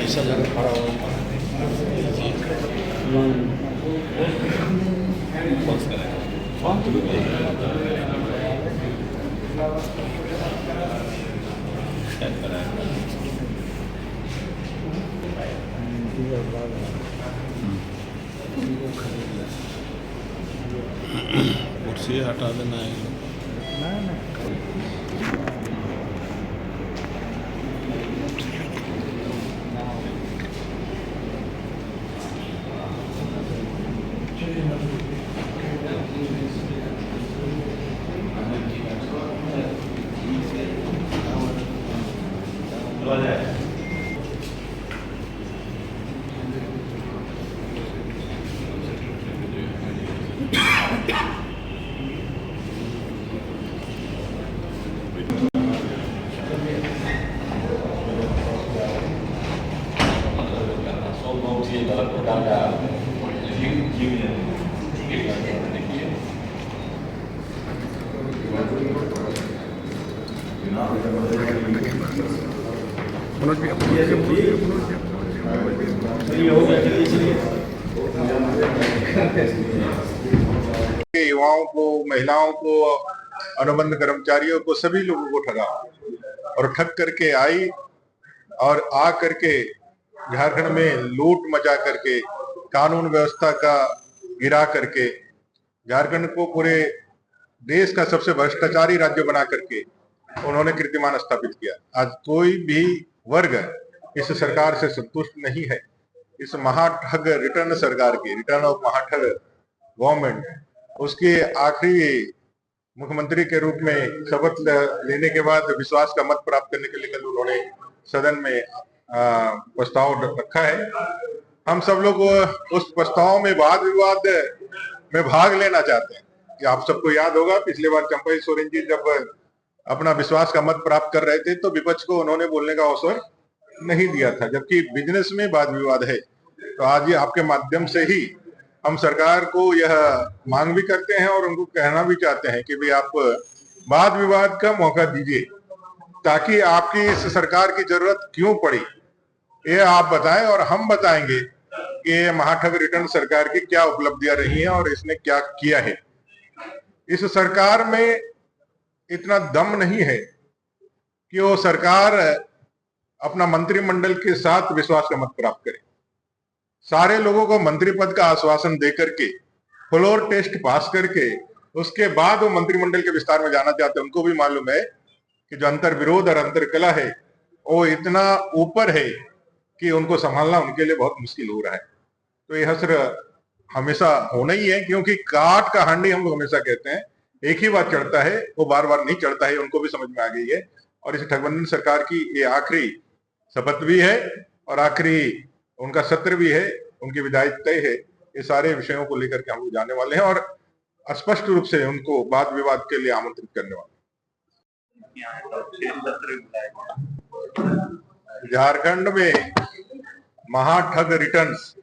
ऐसा जगह खड़ा हो कुर्सी हटा देना है। dalam perkara union युवाओं को, महिलाओं को, अनुबंध कर्मचारियों को, सभी लोगों को ठगा और ठग करके आई और आ करके झारखंड में लूट मचा करके, कानून व्यवस्था का गिरा करके, झारखंड को पूरे देश का सबसे भ्रष्टाचारी राज्य बना करके उन्होंने कीर्तिमान स्थापित किया। आज कोई भी वर्ग इस सरकार से संतुष्ट नहीं है। इस महाठग रिटर्न सरकार की, रिटर्न ऑफ महाठग गवर्नमेंट, उसके आखिरी मुख्यमंत्री के रूप में शपथ लेने के बाद विश्वास का मत प्राप्त करने के लिए कल उन्होंने सदन में प्रस्ताव रखा है। हम सब लोग उस प्रस्ताव में वाद विवाद में भाग लेना चाहते हैं कि आप सबको याद होगा पिछली बार चंपई सोरेन जी जब अपना विश्वास का मत प्राप्त कर रहे थे तो विपक्ष को उन्होंने बोलने का अवसर नहीं दिया था, जबकि बिजनेस में वाद विवाद है। तो आज ये आपके माध्यम से ही हम सरकार को यह मांग भी करते हैं और उनको कहना भी चाहते हैं कि भाई आप वाद विवाद का मौका दीजिए, ताकि आपकी इस सरकार की जरूरत क्यों पड़ी ये आप बताएं और हम बताएंगे कि ये महाठग रिटर्न सरकार की क्या उपलब्धियां रही हैं और इसने क्या किया है। इस सरकार में इतना दम नहीं है कि वो सरकार अपना मंत्रिमंडल के साथ विश्वास का मत प्राप्त करे। सारे लोगों को मंत्री पद का आश्वासन देकर के, फ्लोर टेस्ट पास करके, उसके बाद वो मंत्रिमंडल के विस्तार में जाना चाहते हैं। उनको भी मालूम है कि जो अंतर विरोध और अंतर कला है वो इतना ऊपर है कि उनको संभालना उनके लिए बहुत मुश्किल हो रहा है। तो ये हसर हमेशा होना ही है, क्योंकि काट का हांडी हम लोग हमेशा कहते हैं, एक ही बार चढ़ता है, वो बार बार नहीं चढ़ता है। उनको भी समझ में आ गई है और इस ठगबंधन सरकार की ये आखिरी शपथ भी है और आखिरी उनका सत्र भी है, उनकी विदाई तय है। ये सारे विषयों को लेकर के हम लोग जाने वाले हैं और स्पष्ट रूप से उनको वाद विवाद के लिए आमंत्रित करने वाले। झारखंड में महाठग रिटर्न्स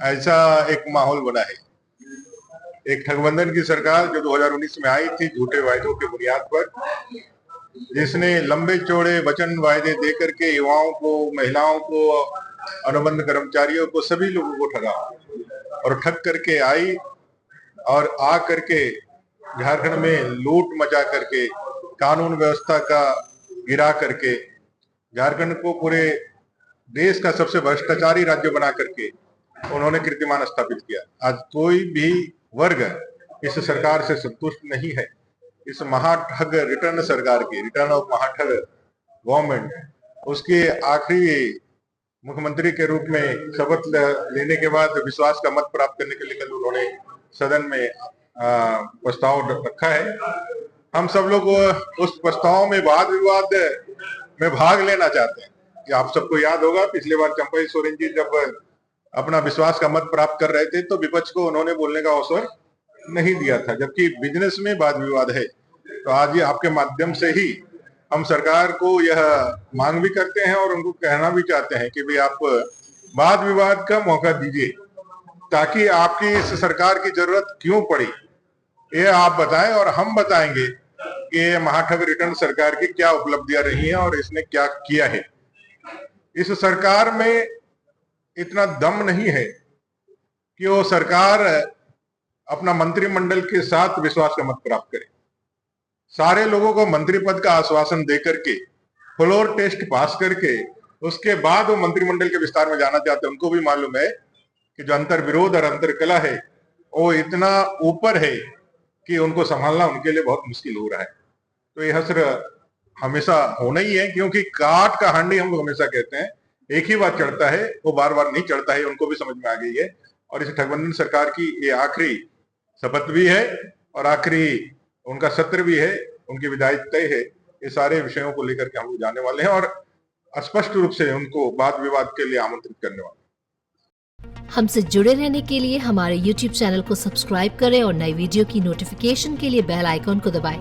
ऐसा एक माहौल बना है। एक ठगबंधन की सरकार जो 2019 में आई थी झूठे वायदों के बुनियाद पर, जिसने लंबे चौड़े वचन वायदे देकर के युवाओं को, महिलाओं को, अनुबंध कर्मचारियों को, सभी लोगों को ठगा और ठग करके आई और आ करके झारखंड में लूट मचा करके, कानून व्यवस्था का गिरा करके, झारखंड को पूरे देश का सबसे भ्रष्टाचारी राज्य बना करके उन्होंने कीर्तिमान स्थापित किया। आज कोई भी वर्ग इस सरकार से संतुष्ट नहीं है। इस महाठग रिटर्न सरकार की, रिटर्न ऑफ महाठग गवर्नमेंट, उसके आखिरी मुख्यमंत्री के रूप में शपथ लेने के बाद विश्वास का मत प्राप्त करने के लिए कल उन्होंने सदन में प्रस्ताव रखा है। हम सब लोग उस प्रस्ताव में वाद विवाद में भाग लेना चाहते हैं कि आप सबको याद होगा पिछली बार चंपई सोरेन जी जब अपना विश्वास का मत प्राप्त कर रहे थे तो विपक्ष को उन्होंने बोलने का अवसर नहीं दिया था, जबकि बिजनेस में वाद विवाद है। तो आज ये आपके माध्यम से ही हम सरकार को यह मांग भी करते हैं और उनको कहना भी चाहते हैं कि भाई आप वाद विवाद का मौका दीजिए, ताकि आपकी इस सरकार की जरूरत क्यों पड़ी ये आप बताएं और हम बताएंगे कि ये महाठग रिटर्न सरकार की क्या उपलब्धियां रही हैं और इसने क्या किया है। इस सरकार में इतना दम नहीं है कि वो सरकार अपना मंत्रिमंडल के साथ विश्वास का मत प्राप्त करे। सारे लोगों को मंत्री पद का आश्वासन दे करके, फ्लोर टेस्ट पास करके, उसके बाद वो मंत्रिमंडल के विस्तार में जाना चाहते हैं। उनको भी मालूम है कि जो अंतर विरोध और अंतर कला है वो इतना ऊपर है कि उनको संभालना उनके लिए बहुत मुश्किल हो रहा है। तो ये हसर हमेशा होना ही है, क्योंकि काट का हांडी हम लोग हमेशा कहते हैं, एक ही बात चढ़ता है, वो बार बार नहीं चढ़ता है। उनको भी समझ में आ गई है और इस गठबंधन सरकार की ये आखिरी शपथ भी है और आखिरी उनका सत्र भी है, उनकी विदाई तय है। ये सारे विषयों को लेकर के हम लोग जाने वाले हैं और स्पष्ट रूप से उनको वाद विवाद के लिए आमंत्रित करने वाले हैं। हमसे जुड़े रहने के लिए हमारे YouTube चैनल को सब्सक्राइब करें और नई वीडियो की नोटिफिकेशन के लिए बेल आइकॉन को दबाएं।